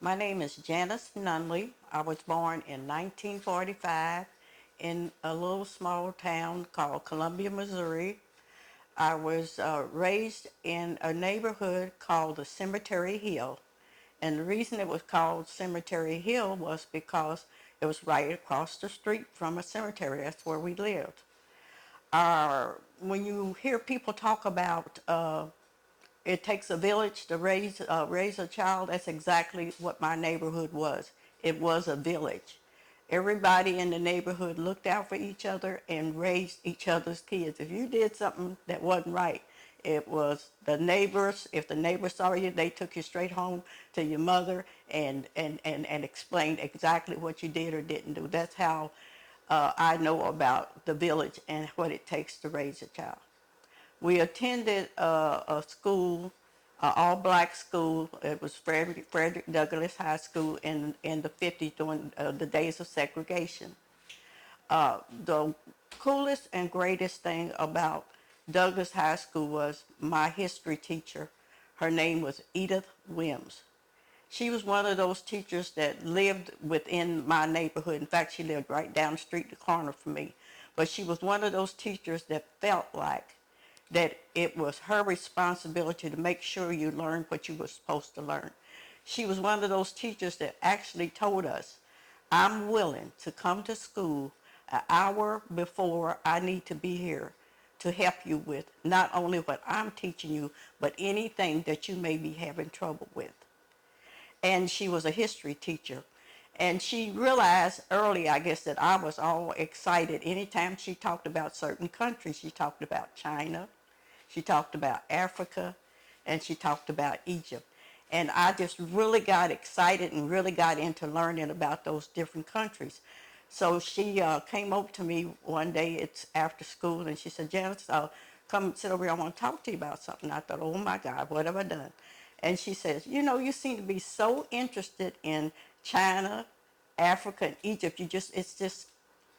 My name is Janet Nunnlley. I was born in 1945 in a little small town called Columbia, Missouri. I was raised in a neighborhood called the Cemetery Hill. And the reason it was called Cemetery Hill was because it was right across the street from a cemetery. That's where we lived. When you hear people talk about it takes a village to raise a child, that's exactly what my neighborhood was. It was a village. Everybody in the neighborhood looked out for each other and raised each other's kids. If you did something that wasn't right, it was the neighbors. If the neighbors saw you, they took you straight home to your mother and explained exactly what you did or didn't do. That's how I know about the village and what it takes to raise a child. We attended a school, an all-black school. It was Frederick Douglass High School in the 50s during the days of segregation. The coolest and greatest thing about Douglass High School was my history teacher. Her name was Edith Wims. She was one of those teachers that lived within my neighborhood. In fact, she lived right down the street, the corner from me. But she was one of those teachers that felt like that it was her responsibility to make sure you learned what you were supposed to learn. She was one of those teachers that actually told us, I'm willing to come to school an hour before I need to be here to help you with not only what I'm teaching you, but anything that you may be having trouble with. And she was a history teacher. And she realized early, I guess, that I was all excited. Anytime she talked about certain countries, she talked about China, she talked about Africa, and she talked about Egypt. And I just really got excited and really got into learning about those different countries. So she came over to me one day, it's after school, and she said, Janice, come sit over here, I want to talk to you about something. I thought, oh my God, what have I done? And she says, you know, you seem to be so interested in China, Africa, and Egypt. It's just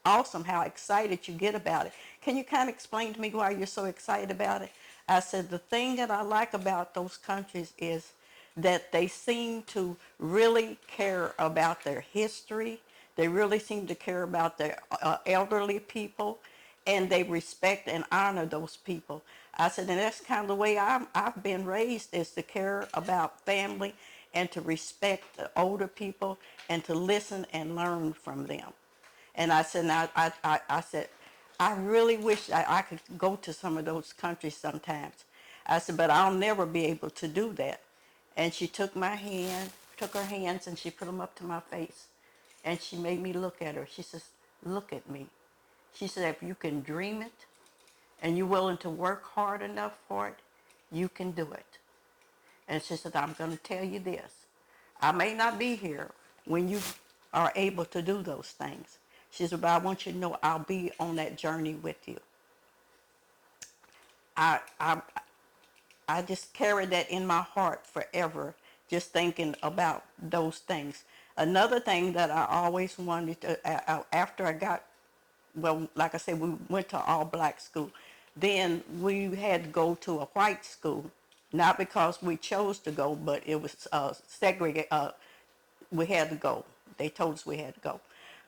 awesome how excited you get about it. Can you kind of explain to me why you're so excited about it? I said, the thing that I like about those countries is that they seem to really care about their history. They really seem to care about their elderly people, and they respect and honor those people. I said, and that's kind of the way I've been raised, is to care about family and to respect the older people and to listen and learn from them. And I said, I said, I really wish I could go to some of those countries sometimes. I said, but I'll never be able to do that. And she took my hand, took her hands, and she put them up to my face. And she made me look at her. She says, look at me. She said, if you can dream it and you're willing to work hard enough for it, you can do it. And she said, I'm going to tell you this. I may not be here when you are able to do those things. She said, but I want you to know I'll be on that journey with you. I, I, I just carry that in my heart forever, just thinking about those things. Another thing that I always wanted to, after I got, well, like I said, we went to all black school. Then we had to go to a white school, not because we chose to go, but it was segregated. We had to go. They told us we had to go.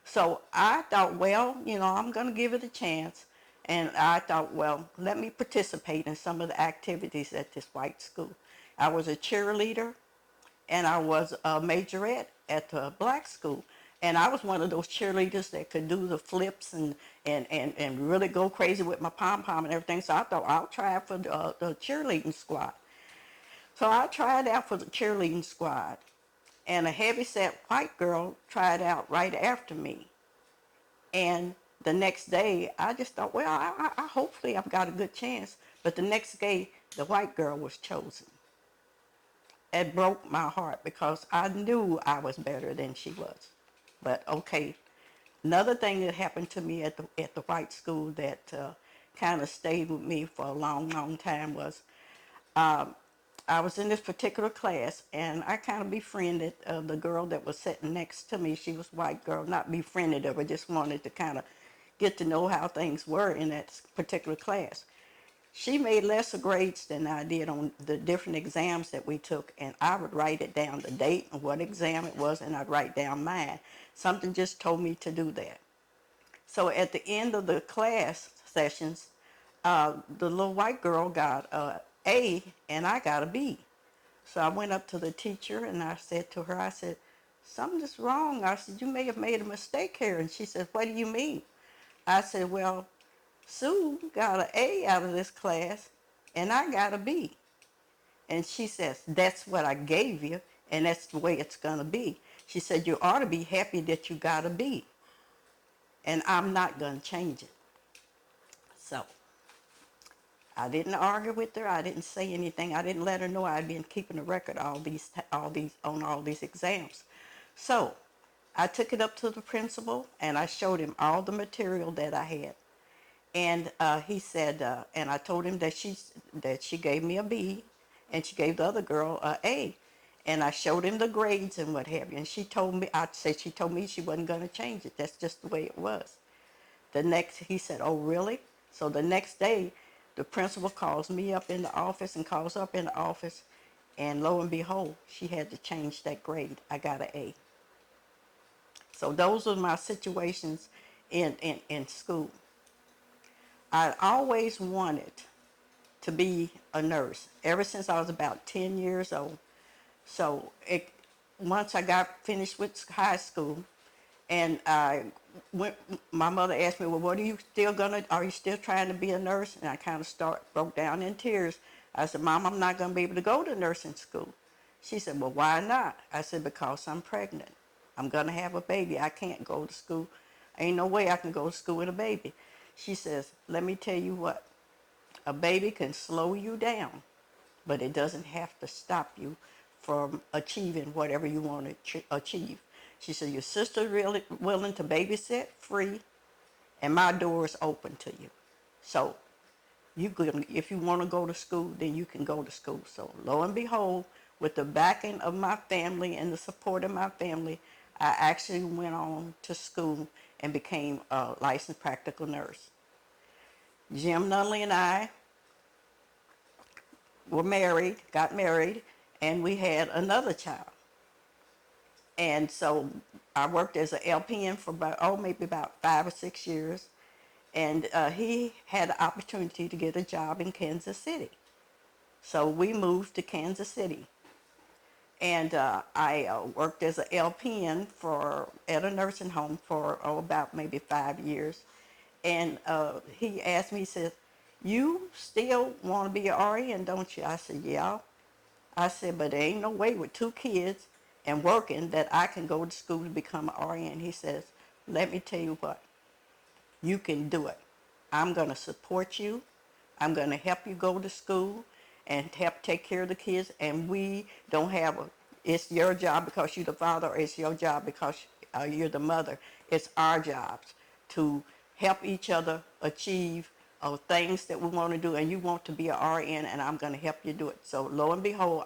So I thought, well, you know, I'm going to give it a chance. And I thought, well, let me participate in some of the activities at this white school. I was a cheerleader, and I was a majorette at the black school. And I was one of those cheerleaders that could do the flips and really go crazy with my pom-pom and everything. So I thought, I'll try for the cheerleading squad. So I tried out for the cheerleading squad. And a heavyset white girl tried out right after me. And the next day, I just thought, well, I hopefully I've got a good chance. But the next day, the white girl was chosen. It broke my heart because I knew I was better than she was. But okay, another thing that happened to me at the white school that kind of stayed with me for a long, long time was I was in this particular class, and I kind of befriended the girl that was sitting next to me. She was a white girl, not befriended her, but just wanted to kind of get to know how things were in that particular class. She made lesser grades than I did on the different exams that we took, and I would write it down, the date and what exam it was, and I'd write down mine. Something just told me to do that. So at the end of the class sessions, the little white girl got a A and I got a B. So I went up to the teacher and I said to her, I said, something's wrong. I said, you may have made a mistake here. And she said, what do you mean? I said, well, Sue got an A out of this class and I got a B. And she says, that's what I gave you and that's the way it's going to be. She said, you ought to be happy that you got a B. And I'm not going to change it. So I didn't argue with her. I didn't say anything. I didn't let her know I'd been keeping a record on all these exams. So I took it up to the principal and I showed him all the material that I had. And he said, and I told him that she gave me a B, and she gave the other girl a A. And I showed him the grades and what have you. And she told me, she told me she wasn't going to change it. That's just the way it was. He said, oh, really? So the next day, the principal calls me up in the office and calls up in the office. And lo and behold, she had to change that grade. I got an A. So those are my situations in school. I always wanted to be a nurse ever since I was about 10 years old. So once I got finished with high school, and my mother asked me, well, are you still trying to be a nurse? And I kind of broke down in tears. I said, Mom, I'm not going to be able to go to nursing school. She said, well, why not? I said, because I'm pregnant. I'm going to have a baby. I can't go to school. Ain't no way I can go to school with a baby. She says, let me tell you what, a baby can slow you down, but it doesn't have to stop you from achieving whatever you want to achieve. She said, your sister's really willing to babysit free, and my door is open to you. So if you want to go to school, then you can go to school. So lo and behold, with the backing of my family and the support of my family, I actually went on to school and became a licensed practical nurse. Jim Nunnlley and I got married, and we had another child. And so I worked as an LPN for maybe about 5 or 6 years. And he had the opportunity to get a job in Kansas City. So we moved to Kansas City. And I worked as an LPN at a nursing home for about maybe 5 years. And he asked me, he said, you still want to be an RN, don't you? I said, yeah. I said, but there ain't no way with 2 kids and working that I can go to school to become an RN. He says, let me tell you what, you can do it. I'm going to support you. I'm going to help you go to school and help take care of the kids. And we don't have it's your job because you're the father, or it's your job because you're the mother. It's our jobs to help each other achieve things that we want to do, and you want to be an RN, and I'm going to help you do it. So lo and behold,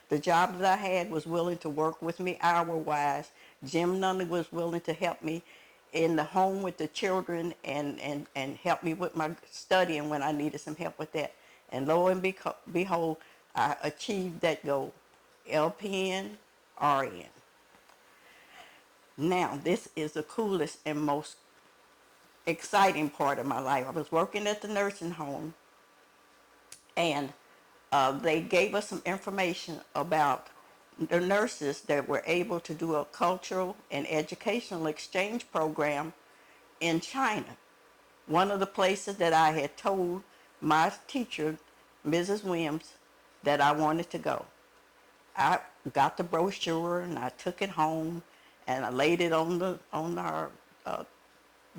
the job that I had was willing to work with me hour-wise. Jim Nunnlley was willing to help me in the home with the children and help me with my studying when I needed some help with that. And lo and behold, I achieved that goal, LPN, RN. Now, this is the coolest and most exciting part of my life. I was working at the nursing home, and they gave us some information about the nurses that were able to do a cultural and educational exchange program in China. One of the places that I had told my teacher, Mrs. Williams, that I wanted to go. I got the brochure and I took it home and I laid it on our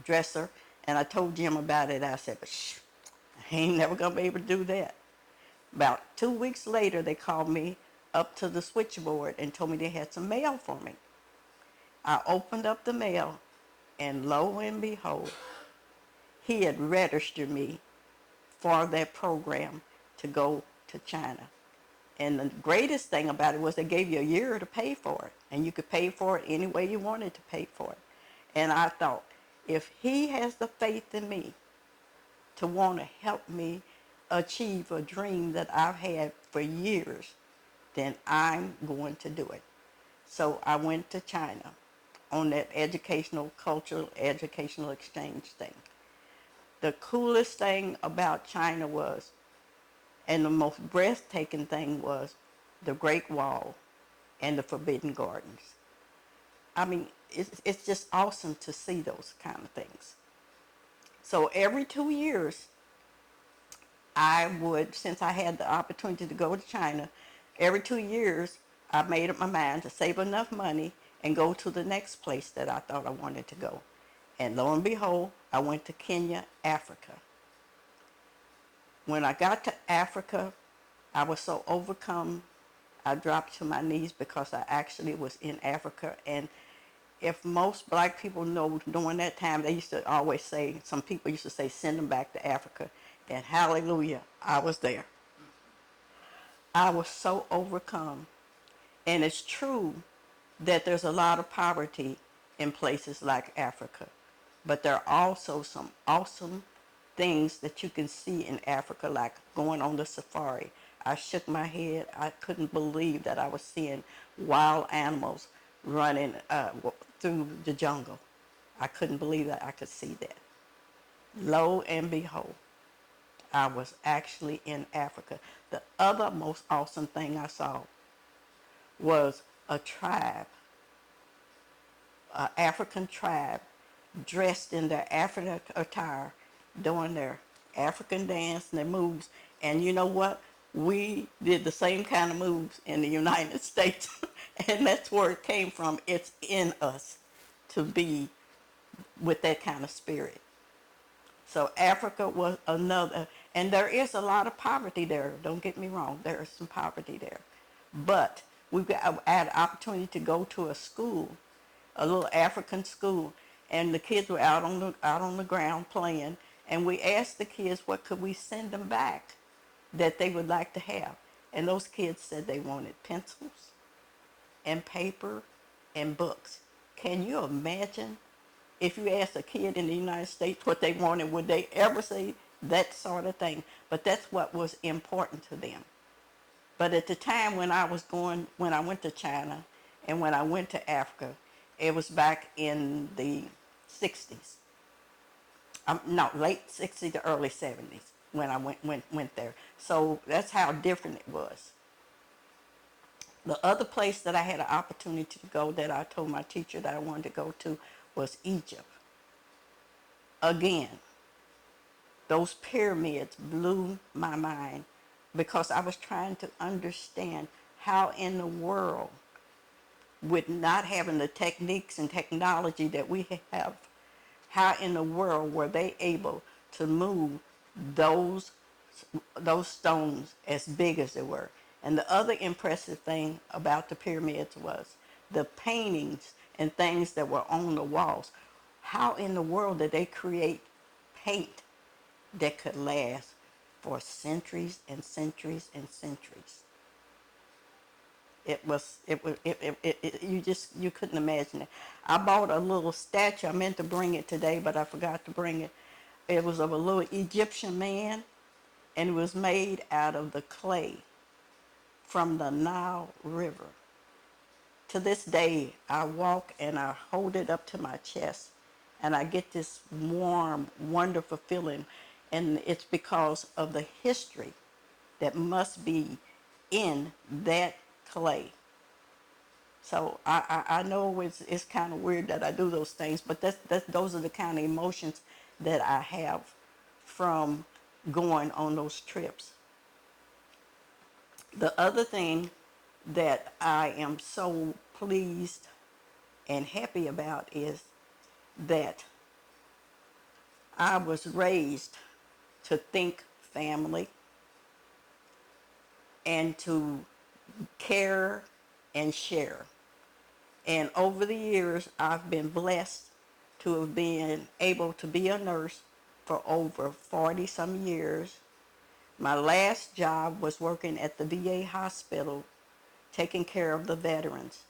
dresser, and I told Jim about it. I said, but I ain't never gonna be able to do that. About 2 weeks later, they called me up to the switchboard and told me they had some mail for me. I opened up the mail, and lo and behold, he had registered me for that program to go to China. And the greatest thing about it was they gave you a year to pay for it, and you could pay for it any way you wanted to pay for it. And I thought, if he has the faith in me to want to help me achieve a dream that I've had for years, then I'm going to do it. So I went to China on that cultural educational exchange thing. The coolest thing about China was, and the most breathtaking thing was, the Great Wall and the Forbidden Gardens. I mean, it's just awesome to see those kind of things. So every 2 years, I would, since I had the opportunity to go to China, every 2 years, I made up my mind to save enough money and go to the next place that I thought I wanted to go. And lo and behold, I went to Kenya, Africa. When I got to Africa, I was so overcome, I dropped to my knees because I actually was in Africa. And if most black people know, during that time, they used to always say, some people used to say, send them back to Africa. And hallelujah, I was there. I was so overcome. And it's true that there's a lot of poverty in places like Africa. But there are also some awesome things that you can see in Africa, like going on the safari. I shook my head. I couldn't believe that I was seeing wild animals running through the jungle. I couldn't believe that I could see that. Lo and behold, I was actually in Africa. The other most awesome thing I saw was a tribe, an African tribe, dressed in their African attire, doing their African dance and their moves. And you know what? We did the same kind of moves in the United States. And that's where it came from. It's in us to be with that kind of spirit. So Africa was another, and there is a lot of poverty there. Don't get me wrong, there is some poverty there. But I had an opportunity to go to a school, a little African school, and the kids were out on the ground playing, and we asked the kids what could we send them back that they would like to have. And those kids said they wanted pencils and paper and books. Can you imagine if you asked a kid in the United States what they wanted, would they ever say that sort of thing? But that's what was important to them. But at the time when I went to China and when I went to Africa, it was back in the 60s. No, late 60s to early 70s when I went there. So that's how different it was. The other place that I had an opportunity to go that I told my teacher that I wanted to go to was Egypt. Again, those pyramids blew my mind because I was trying to understand how in the world, with not having the techniques and technology that we have, how in the world were they able to move those stones as big as they were. And the other impressive thing about the pyramids was the paintings and things that were on the walls. How in the world did they create paint that could last for centuries and centuries and centuries? You couldn't imagine it. I bought a little statue. I meant to bring it today, but I forgot to bring it. It was of a little Egyptian man, and it was made out of the clay from the Nile River. To this day, I walk and I hold it up to my chest, and I get this warm, wonderful feeling, and it's because of the history that must be in that clay. So I know it's kind of weird that I do those things, but those are the kind of emotions that I have from going on those trips. The other thing that I am so pleased and happy about is that I was raised to think family and to care and share. And over the years, I've been blessed to have been able to be a nurse for over 40 some years. My last job was working at the VA hospital, taking care of the veterans.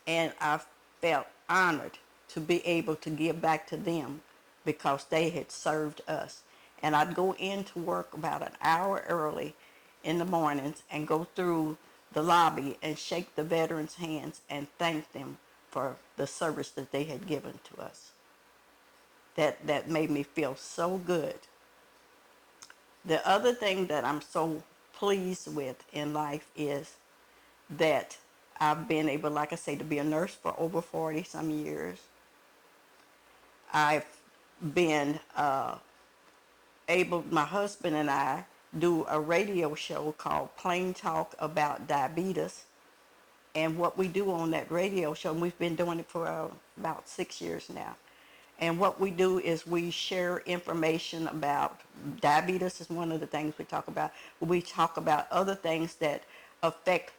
And I felt honored to be able to give back to them because they had served us. And I'd go into work about an hour early in the mornings and go through the lobby and shake the veterans' hands and thank them for the service that they had given to us. That made me feel so good. The other thing that I'm so pleased with in life is that I've been able, like I say, to be a nurse for over 40 some years. I've been able, my husband and I do a radio show called Plain Talk about diabetes. And what we do on that radio show, and we've been doing it for about 6 years now. And what we do is we share information about diabetes is one of the things we talk about. We talk about other things that affect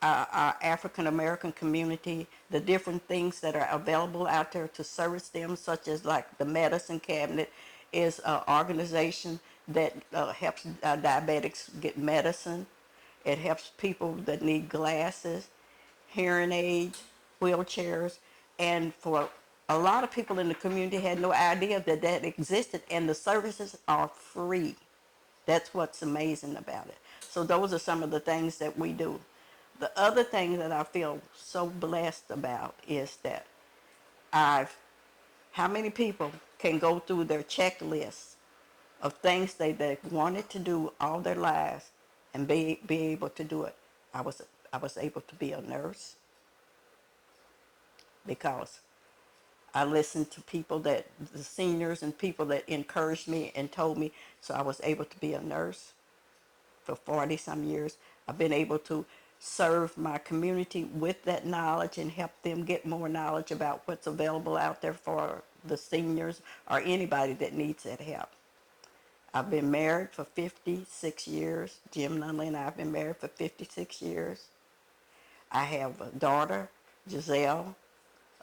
our African American community, the different things that are available out there to service them, such as like the Medicine Cabinet is an organization that helps diabetics get medicine. It helps people that need glasses, hearing aids, wheelchairs, and for a lot of people in the community had no idea that that existed, and the services are free. That's what's amazing about it. So those are some of the things that we do. The other thing that I feel so blessed about is that I've, how many people can go through their checklists of things they wanted to do all their lives and be able to do it. I was able to be a nurse because I listened to people that, the seniors and people that encouraged me and told me, so I was able to be a nurse for 40 some years. I've been able to serve my community with that knowledge and help them get more knowledge about what's available out there for the seniors or anybody that needs that help. I've been married for 56 years. Jim Nunnlley and I have been married for 56 years. I have a daughter, Giselle,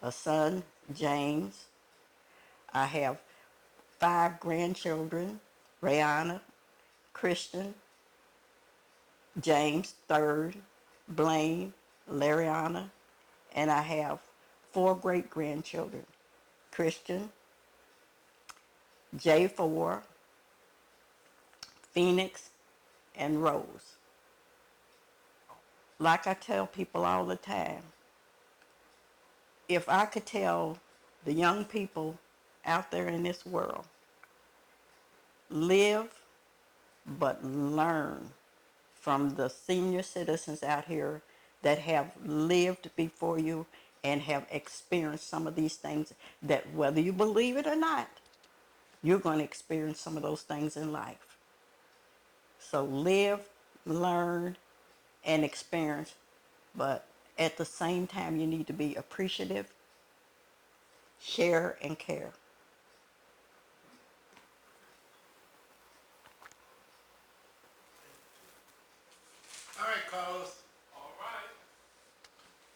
a son, James. I have 5 grandchildren, Rihanna, Christian, James, third, Blaine, Lariana, and I have 4 great-grandchildren, Christian, J4, Phoenix, and Rose. Like I tell people all the time, if I could tell the young people out there in this world, live but learn from the senior citizens out here that have lived before you and have experienced some of these things, that whether you believe it or not, you're going to experience some of those things in life. So live, learn, and experience, but at the same time you need to be appreciative, share, and care. All right, Carlos. All right.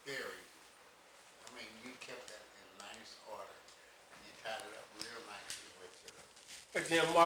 Very. I mean, you kept that in nice order, and you tied it up real nicely with your.